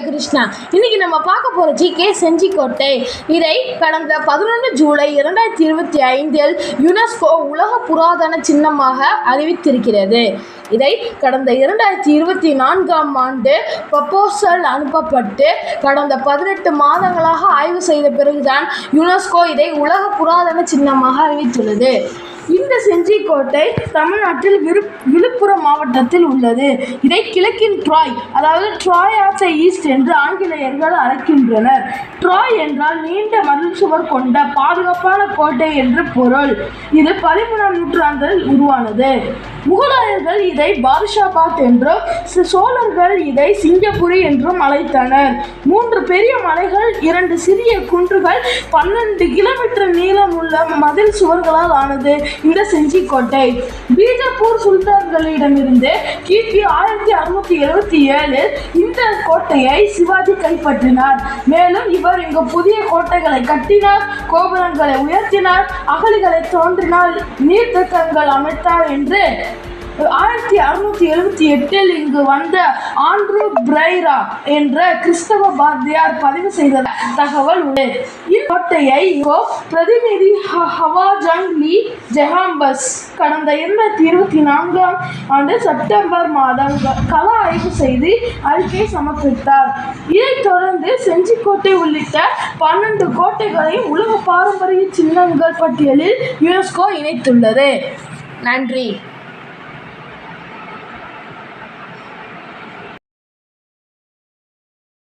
கிருஷ்ணா. இன்னைக்கு நம்ம பார்க்க போகிற ஜிகே செஞ்சிக்கோட்டை. இதை கடந்த 11 ஜூலை 2025 யுனெஸ்கோ உலக புராதன சின்னமாக அறிவித்திருக்கிறது. இதை கடந்த 2024ஆம் ஆண்டு ப்ரொபோசல் அனுப்பப்பட்டு கடந்த 18 மாதங்களாக ஆய்வு செய்த பிறகுதான் யுனெஸ்கோ இதை உலக புராதன சின்னமாக அறிவித்துள்ளது. இந்த செஞ்சிக்கோட்டை தமிழ்நாட்டில் விழுப்புரம் மாவட்டத்தில் உள்ளது. இதை கிழக்கின் ட்ராய், அதாவது ட்ராய் ஆஃப் த ஈஸ்ட் என்று ஆங்கிலேயர்கள் அழைக்கின்றனர். ட்ராய் என்றால் நீண்ட மதில் சுவர் கொண்ட பாதுகாப்பான கோட்டை என்று பொருள். இது 13ஆம் நூற்றாண்டில் உருவானது. முகலாயர்கள் இதை பாதுஷாபாத் என்றும் சோழர்கள் இதை சிங்கப்பூரி என்றும் அழைத்தனர். 3 பெரிய மலைகள், 2 சிறிய குன்றுகள், 12 கிலோமீட்டர் நீளம் உள்ள மதில் சுவர்களால் ஆனது இந்த செஞ்சிக்கோட்டை. பீஜப்பூர் சுல்தான்களிடமிருந்து கிபி 1677 இந்த கோட்டையை சிவாஜி கைப்பற்றினார். மேலும் இவர் இங்கு புதிய கோட்டைகளை கட்டினார், கோபுரங்களை உயர்த்தினார், அகழிகளை தோன்றினார், நீர்த்தேக்கங்கள் அமைத்தார் என்று 1678 இங்கு வந்த ஆண்ட்ரூ பிரைரா என்ற கிறிஸ்தவ பாதிரியார் பதிவு செய்த தகவல் உள்ளது. இக்கோட்டையை பிரதிநிதி ஹவாஜங் லீ ஜெஹாம்பஸ் கடந்த 2024ஆம் ஆண்டு செப்டம்பர் மாதம் கள ஆய்வு செய்து அறிக்கை சமர்ப்பித்தார். இதைத் தொடர்ந்து செஞ்சிக்கோட்டை உள்ளிட்ட 12 கோட்டைகளையும் உலக பாரம்பரிய சின்னங்கள் பட்டியலில் யுனெஸ்கோ இணைத்துள்ளது. நன்றி.